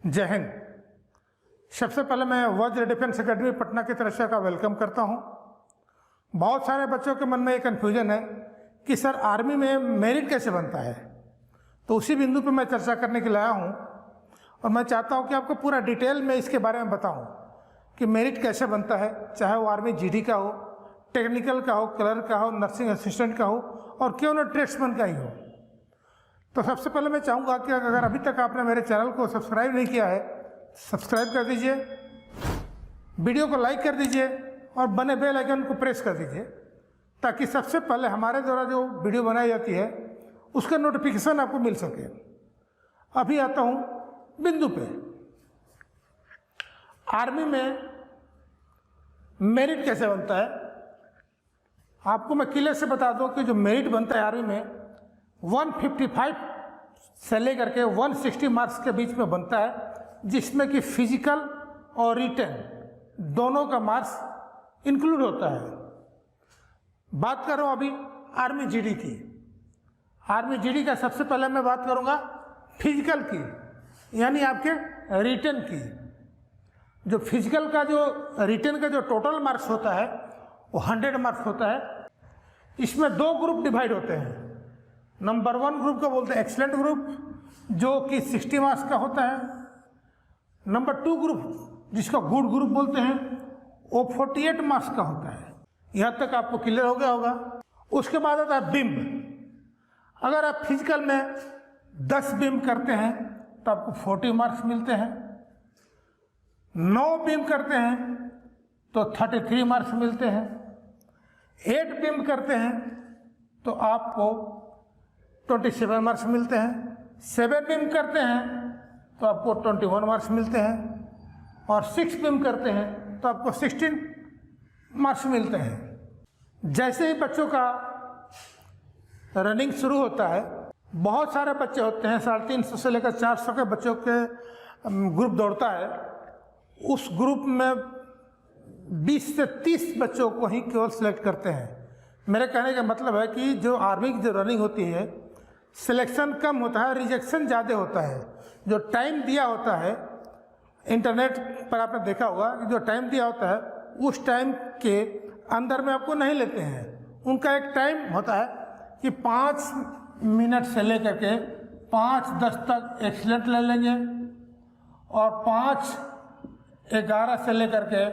जय हिंद। सबसे पहले मैं वज्र डिफेंस एकेडमी पटना की तरफ से का वेलकम करता हूं। बहुत सारे बच्चों के मन में ये कन्फ्यूजन है कि सर आर्मी में मेरिट कैसे बनता है, तो उसी बिंदु पे मैं चर्चा करने के लिए आया हूं और मैं चाहता हूं कि आपको पूरा डिटेल में इसके बारे में बताऊं कि मेरिट कैसे बनता है, चाहे वो आर्मी जीडी का हो, टेक्निकल का हो, क्लर्क का हो, नर्सिंग असिस्टेंट का हो और क्यों ना ट्रेड्समैन का ही हो। तो सबसे पहले मैं चाहूँगा कि अगर अभी तक आपने मेरे चैनल को सब्सक्राइब नहीं किया है, सब्सक्राइब कर दीजिए, वीडियो को लाइक कर दीजिए और बने बेल आइकन को प्रेस कर दीजिए ताकि सबसे पहले हमारे द्वारा जो वीडियो बनाई जाती है उसका नोटिफिकेशन आपको मिल सके। अभी आता हूँ बिंदु पे। आर्मी में मेरिट कैसे बनता है, आपको मैं क्लियर से बता दूं कि जो मेरिट बनता है आर्मी में 155 से लेकर के 160 मार्क्स के बीच में बनता है, जिसमें कि फिजिकल और रिटन दोनों का मार्क्स इंक्लूड होता है। बात कर रहा हूँ अभी आर्मी जीडी की। आर्मी जीडी का सबसे पहले मैं बात करूँगा फिजिकल की, यानी आपके रिटन की। जो फिजिकल का जो रिटन का जो टोटल मार्क्स होता है वो 100 मार्क्स होता है। इसमें दो ग्रुप डिवाइड होते हैं। नंबर 1 ग्रुप को बोलते हैं एक्सीलेंट ग्रुप, जो कि 60 मार्क्स का होता है। नंबर 2 ग्रुप जिसको गुड ग्रुप बोलते हैं वो 48 मार्क्स का होता है। यहाँ तक आपको क्लियर हो गया होगा। उसके बाद आता है बिम्ब। अगर आप फिजिकल में 10 बिम्ब करते हैं तो आपको 40 मार्क्स मिलते हैं। 9 बिम्ब करते हैं तो 33 मार्क्स मिलते हैं। 8 बिम्ब करते हैं तो आपको 27 मार्क्स मिलते हैं। 7 बिम्ब करते हैं तो आपको 21 मार्क्स मिलते हैं और 6 बिम्ब करते हैं तो आपको 16 मार्क्स मिलते हैं। जैसे ही बच्चों का रनिंग शुरू होता है, बहुत सारे बच्चे होते हैं, 350 से लेकर 400 के बच्चों के ग्रुप दौड़ता है। उस ग्रुप में 20 से 30 बच्चों को ही केवल सिलेक्ट करते हैं। मेरे कहने का मतलब है कि जो आर्मी की जो रनिंग होती है सिलेक्शन कम होता है, रिजेक्शन ज़्यादा होता है। जो टाइम दिया होता है, इंटरनेट पर आपने देखा होगा कि जो टाइम दिया होता है उस टाइम के अंदर में आपको नहीं लेते हैं। उनका एक टाइम होता है कि 5 मिनट से लेकर के 5:10 तक एक्सीलेंट ले लेंगे और 5:11 से लेकर के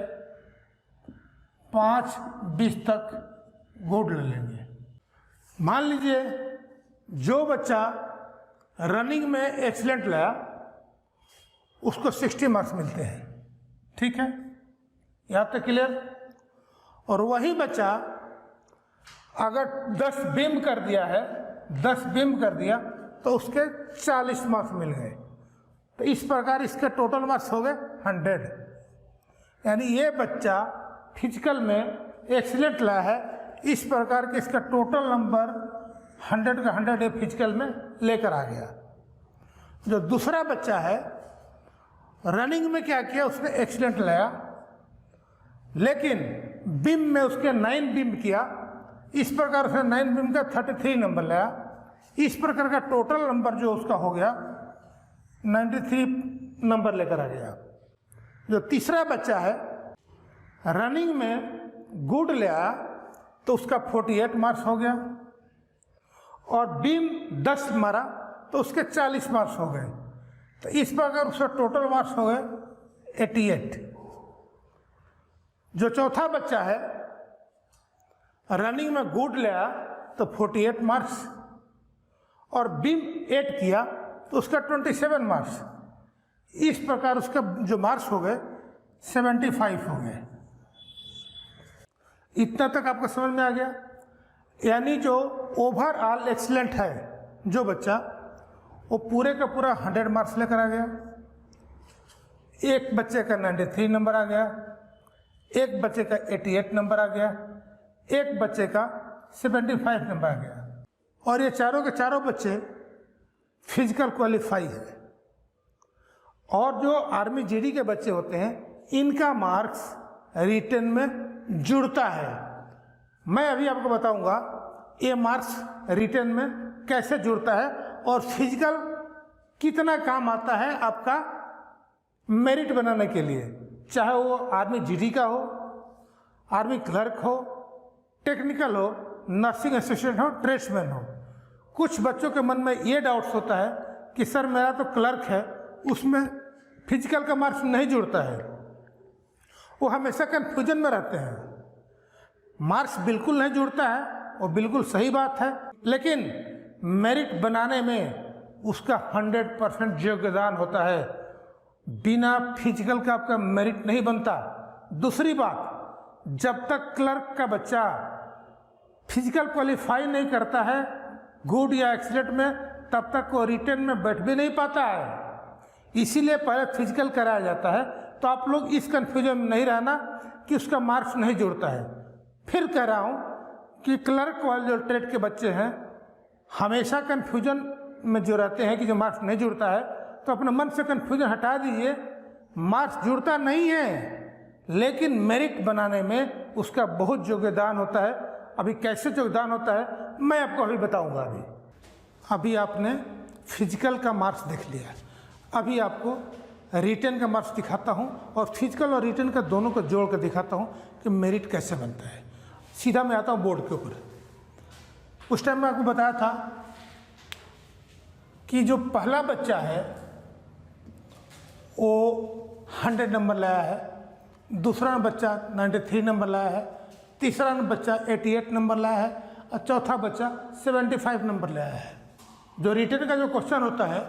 5:20 तक गुड ले लेंगे। मान लीजिए जो बच्चा रनिंग में एक्सीलेंट लाया उसको 60 मार्क्स मिलते हैं, ठीक है, यहाँ तक क्लियर। और वही बच्चा अगर 10 बिम्ब कर दिया है, 10 बिम्ब कर दिया तो उसके 40 मार्क्स मिल गए। तो इस प्रकार इसके टोटल मार्क्स हो गए 100। यानी ये बच्चा फिजिकल में एक्सीलेंट लाया है, इस प्रकार के इसका टोटल नंबर 100 का 100 फिजिकल में लेकर आ गया। जो दूसरा बच्चा है रनिंग में क्या किया, उसने एक्सीलेंट लाया लेकिन बिम में उसके 9 बिम किया, इस प्रकार उसने 9 बिम का 33 नंबर लाया। इस प्रकार का टोटल नंबर जो उसका हो गया 93 नंबर लेकर आ गया। जो तीसरा बच्चा है रनिंग में गुड लाया तो उसका 48 मार्क्स हो गया और बीम 10 मारा तो उसके 40 मार्क्स हो गए। तो इस प्रकार उसका टोटल मार्क्स हो गए 88। जो चौथा बच्चा है रनिंग में गुड लाया तो 48 मार्क्स और बीम 8 किया तो उसका 27 मार्क्स। इस प्रकार उसका जो मार्क्स हो गए 75 हो गए। इतना तक आपको समझ में आ गया। यानी जो ओवरऑल एक्सीलेंट है जो बच्चा, वो पूरे का पूरा 100 मार्क्स लेकर आ गया। एक बच्चे का 93 नंबर आ गया, एक बच्चे का 88 नंबर आ गया, एक बच्चे का 75 नंबर आ गया। और ये चारों के चारों बच्चे फिजिकल क्वालिफाई है। और जो आर्मी जीडी के बच्चे होते हैं इनका मार्क्स रिटन में जुड़ता है। मैं अभी आपको बताऊंगा ये मार्क्स रिटन में कैसे जुड़ता है और फिजिकल कितना काम आता है आपका मेरिट बनाने के लिए, चाहे वो आर्मी जीडी का हो, आर्मी क्लर्क हो, टेक्निकल हो, नर्सिंग असिस्टेंट हो, ट्रेड्समैन हो। कुछ बच्चों के मन में ये डाउट्स होता है कि सर मेरा तो क्लर्क है, उसमें फिजिकल का मार्क्स नहीं जुड़ता है। वो हमेशा कन्फ्यूजन में रहते हैं। मार्क्स बिल्कुल नहीं जुड़ता है, वो बिल्कुल सही बात है, लेकिन मेरिट बनाने में उसका 100% योगदान होता है। बिना फिजिकल का आपका मेरिट नहीं बनता। दूसरी बात, जब तक क्लर्क का बच्चा फिजिकल क्वालिफाई नहीं करता है गुड या एक्सीलेंट में, तब तक वो रिटेन में बैठ भी नहीं पाता है। इसीलिए पहले फिजिकल कराया जाता है। तो आप लोग इस कन्फ्यूजन में नहीं रहना कि उसका मार्क्स नहीं जुड़ता है। फिर कह रहा हूँ कि क्लर्क वाले जो ट्रेड के बच्चे हैं हमेशा कन्फ्यूजन में जो रहते हैं कि जो मार्क्स नहीं जुड़ता है, तो अपने मन से कन्फ्यूजन हटा दीजिए। मार्क्स जुड़ता नहीं है, लेकिन मेरिट बनाने में उसका बहुत योगदान होता है। अभी कैसे योगदान होता है मैं आपको अभी बताऊंगा। अभी आपने फिजिकल का मार्क्स देख लिया, अभी आपको रिटन का मार्क्स दिखाता हूं और फिजिकल और रिटन का दोनों को जोड़ कर दिखाता हूं कि मेरिट कैसे बनता है। सीधा मैं आता हूं बोर्ड के ऊपर। उस टाइम मैं आपको बताया था कि जो पहला बच्चा है वो 100 नंबर लाया है, दूसरा बच्चा 93 नंबर लाया है, तीसरा बच्चा 88 नंबर लाया है और चौथा बच्चा 75 नंबर लाया है। जो रिटन का जो क्वेश्चन होता है,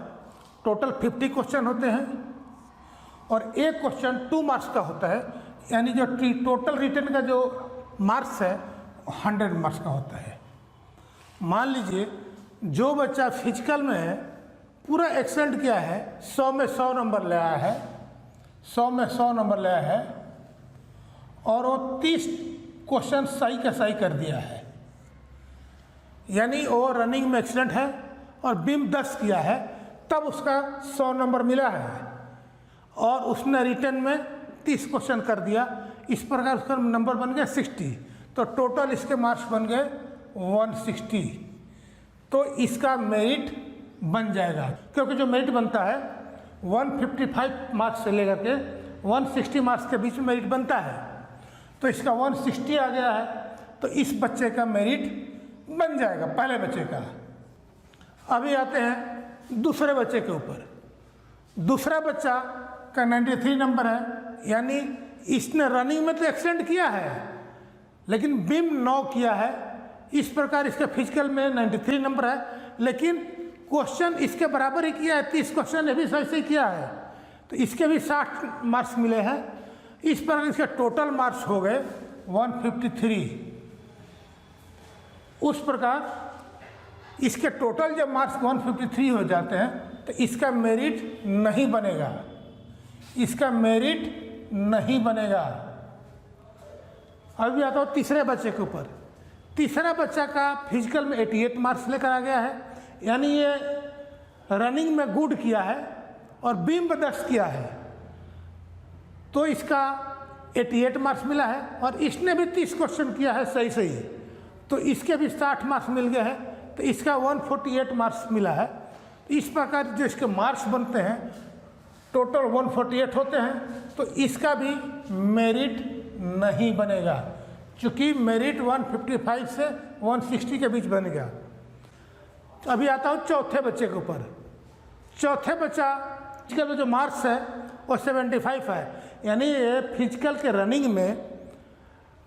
टोटल 50 क्वेश्चन होते हैं और एक क्वेश्चन 2 मार्क्स का होता है, यानी जो टोटल रिटन का जो मार्क्स है 100 मार्क्स का होता है। मान लीजिए जो बच्चा फिजिकल में पूरा एक्सेलेंट किया है, 100 में 100 नंबर लाया है, 100 में 100 नंबर लाया है और वो 30 क्वेश्चन सही का सही कर दिया है, यानी वो रनिंग में एक्सीलेंट है और बीम 10 किया है, तब उसका 100 नंबर मिला है और उसने रिटन में 30 क्वेश्चन कर दिया। इस प्रकार उसका नंबर बन गया 60, तो टोटल इसके मार्क्स बन गए 160। तो इसका मेरिट बन जाएगा, क्योंकि जो मेरिट बनता है 155 मार्क्स से लेकर के 160 मार्क्स के बीच में मेरिट बनता है। तो इसका 160 आ गया है, तो इस बच्चे का मेरिट बन जाएगा, पहले बच्चे का। अभी आते हैं दूसरे बच्चे के ऊपर। दूसरा बच्चा का 93 नंबर है, यानी इसने रनिंग में तो एक्सीलेंट किया है लेकिन बीम 9 किया है। इस प्रकार इसके फिजिकल में 93 नंबर है, लेकिन क्वेश्चन इसके बराबर ही किया है, 30 क्वेश्चन ये भी सही से किया है, तो इसके भी 60 मार्क्स मिले हैं। इस प्रकार इसके टोटल मार्क्स हो गए 153। उस प्रकार इसके टोटल जब मार्क्स 153 हो जाते हैं तो इसका मेरिट नहीं बनेगा, इसका मेरिट नहीं बनेगा। अभी आता हूँ तीसरे बच्चे के ऊपर। तीसरा बच्चा का फिजिकल में 88 मार्क्स लेकर आ गया है, यानी ये रनिंग में गुड किया है और बीम में 10 किया है, तो इसका 88 मार्क्स मिला है और इसने भी 30 क्वेश्चन किया है सही सही, तो इसके भी 60 मार्क्स मिल गए हैं, तो इसका 148 मार्क्स मिला है। इस प्रकार जो इसके मार्क्स बनते हैं टोटल 148 होते हैं, तो इसका भी मेरिट नहीं बनेगा, क्योंकि मेरिट 155 से 160 के बीच बन गया। तो अभी आता हूँ चौथे बच्चे के ऊपर। चौथे बच्चा का जो मार्क्स है वो 75 है, यानी ये फिजिकल के रनिंग में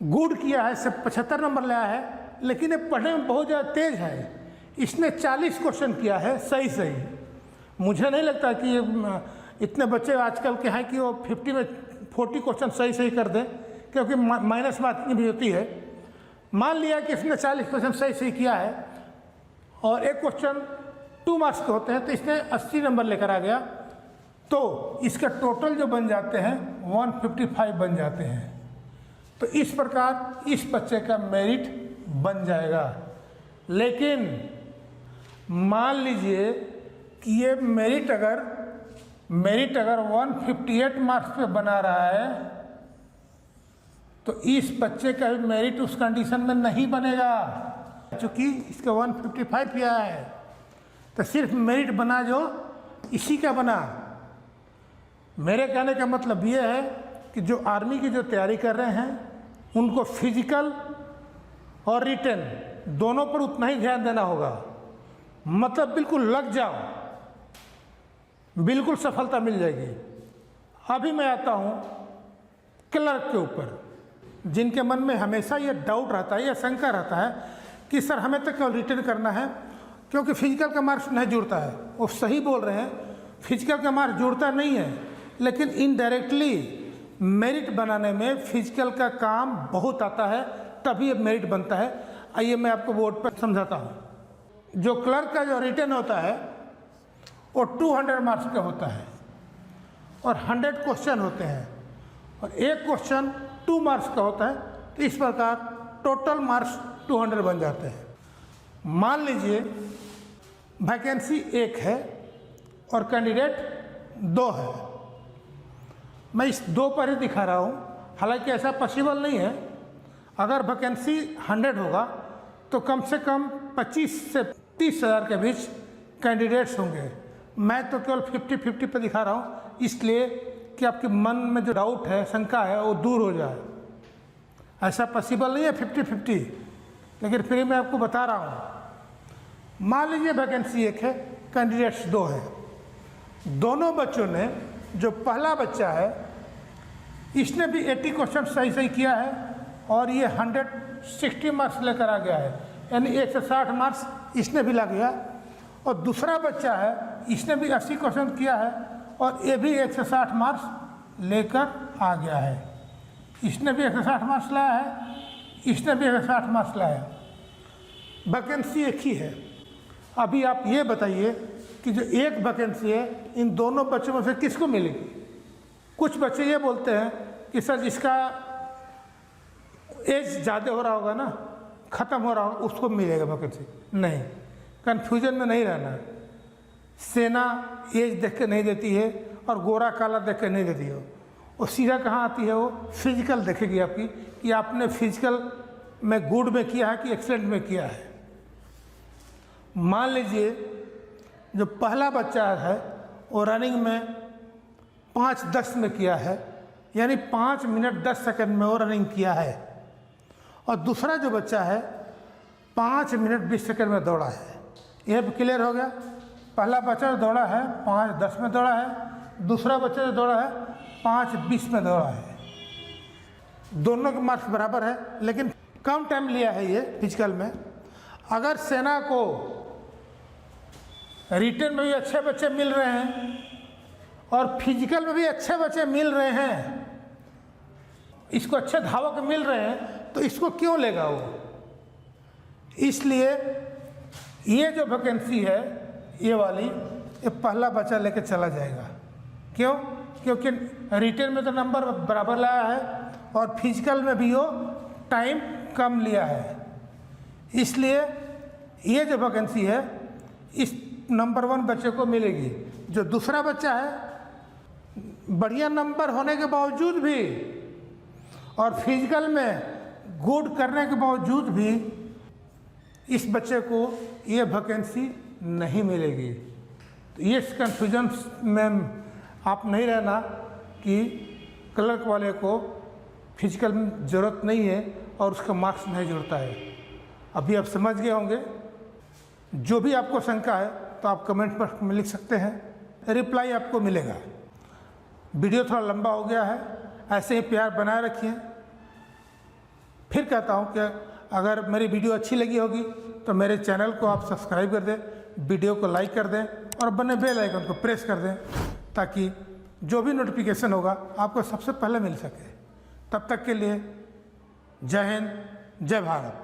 गुड किया है, 75 नंबर लाया है, लेकिन ये पढ़ने में बहुत ज़्यादा तेज है। इसने 40 क्वेश्चन किया है सही सही। मुझे नहीं लगता कि इतने बच्चे आजकल के हैं कि वो 50 में 40 क्वेश्चन सही सही कर दें, क्योंकि माइनस मार्किंग भी होती है। मान लिया कि इसने 40 क्वेश्चन सही सही किया है और एक क्वेश्चन 2 मार्क्स के होते हैं, तो इसने 80 नंबर लेकर आ गया, तो इसका टोटल जो बन जाते हैं 155 बन जाते हैं। तो इस प्रकार इस बच्चे का मेरिट बन जाएगा। लेकिन मान लीजिए कि ये मेरिट अगर 158 मार्क्स पे बना रहा है, तो इस बच्चे का भी मेरिट उस कंडीशन में नहीं बनेगा, क्योंकि इसका 155 किया है। तो सिर्फ मेरिट बना जो इसी का बना, मेरे कहने का मतलब ये है कि जो आर्मी की जो तैयारी कर रहे हैं उनको फिजिकल और रिटन दोनों पर उतना ही ध्यान देना होगा। मतलब बिल्कुल लग जाओ, बिल्कुल सफलता मिल जाएगी। अभी मैं आता हूँ क्लर्क के ऊपर, जिनके मन में हमेशा ये डाउट रहता है, ये शंका रहता है कि सर हमें तो केवल रिटर्न करना है क्योंकि फिजिकल का मार्क्स नहीं जुड़ता है। वो सही बोल रहे हैं, फिजिकल का मार्क्स जुड़ता नहीं है, लेकिन इनडायरेक्टली मेरिट बनाने में फिजिकल का काम बहुत आता है, तभी ये मेरिट बनता है। आइए मैं आपको बोर्ड पर समझाता हूँ। जो क्लर्क का जो रिटर्न होता है वो 200 मार्क्स का होता है और 100 क्वेश्चन होते हैं और एक क्वेश्चन 2 मार्क्स का होता है। तो इस प्रकार टोटल मार्क्स 200 बन जाते हैं। मान लीजिए वैकेंसी 1 है और कैंडिडेट 2 है। मैं इस 2 पर ही दिखा रहा हूँ, हालांकि ऐसा पॉसिबल नहीं है। अगर वैकेंसी 100 होगा तो कम से कम 25 से 30 हज़ार के बीच कैंडिडेट्स होंगे। मैं तो केवल 50-50 पर दिखा रहा हूँ, इसलिए कि आपके मन में जो डाउट है, शंका है, वो दूर हो जाए। ऐसा पॉसिबल नहीं है 50-50, लेकिन फिर मैं आपको बता रहा हूँ। मान लीजिए वैकेंसी 1 है, कैंडिडेट्स 2 है। दोनों बच्चों ने, जो पहला बच्चा है इसने भी 80 क्वेश्चन सही किया है और ये 160 मार्क्स लेकर आ गया है, यानी 160 मार्क्स इसने भी ला गया। और दूसरा बच्चा है, इसने भी 80 क्वेश्चन किया है और ये भी 160 मार्क्स लेकर आ गया है। इसने भी 160 मार्क्स लाया है, इसने भी 160 मार्क्स लाया है। वैकेंसी 1 ही है। अभी आप ये बताइए कि जो एक वैकेंसी है, इन दोनों बच्चों में से किसको मिलेगी? कुछ बच्चे ये बोलते हैं कि सर जिसका एज ज़्यादा हो रहा होगा ना, ख़त्म हो रहा होगा, उसको मिलेगा वैकेंसी। नहीं, कन्फ्यूजन में नहीं रहना। सेना एज देख के नहीं देती है और गोरा काला देख के नहीं देती है। वो सीधा कहाँ आती है? वो फिजिकल देखेगी आपकी कि आपने फिजिकल में गुड में किया है कि एक्सीलेंट में किया है। मान लीजिए जो पहला बच्चा है वो रनिंग में 5:10 में किया है, यानी 5 मिनट 10 सेकंड में वो रनिंग किया है। और दूसरा जो बच्चा है 5 मिनट 20 सेकंड में दौड़ा है। यह भी क्लियर हो गया। पहला बच्चा जो दौड़ा है 5:10 में दौड़ा है, दूसरा बच्चा जो दौड़ा है 5:20 में दौड़ा है। दोनों के मार्क्स बराबर है, लेकिन कम टाइम लिया है ये फिजिकल में। अगर सेना को रिटन में भी अच्छे बच्चे मिल रहे हैं और फिजिकल में भी अच्छे बच्चे मिल रहे हैं, इसको अच्छे धावक मिल रहे हैं, तो इसको क्यों लेगा वो? इसलिए ये जो वैकेंसी है ये वाली, ये पहला बच्चा लेके चला जाएगा। क्यों? क्योंकि रिटन में तो नंबर बराबर लाया है और फिजिकल में भी वो टाइम कम लिया है। इसलिए ये जो वैकेंसी है इस नंबर 1 बच्चे को मिलेगी। जो दूसरा बच्चा है बढ़िया नंबर होने के बावजूद भी और फिजिकल में गुड करने के बावजूद भी इस बच्चे को ये वैकेंसी नहीं मिलेगी। तो ये कन्फ्यूजन में आप नहीं रहना कि क्लर्क वाले को फिजिकल में ज़रूरत नहीं है और उसका मार्क्स नहीं जुड़ता है। अभी आप समझ गए होंगे। जो भी आपको शंका है तो आप कमेंट बॉक्स में लिख सकते हैं, रिप्लाई आपको मिलेगा। वीडियो थोड़ा लंबा हो गया है, ऐसे ही प्यार बनाए रखिए। फिर कहता हूँ कि अगर मेरी वीडियो अच्छी लगी होगी तो मेरे चैनल को आप सब्सक्राइब कर दें, वीडियो को लाइक कर दें और बने बेल आइकन को प्रेस कर दें, ताकि जो भी नोटिफिकेशन होगा आपको सबसे पहले मिल सके। तब तक के लिए जय हिंद, जय भारत।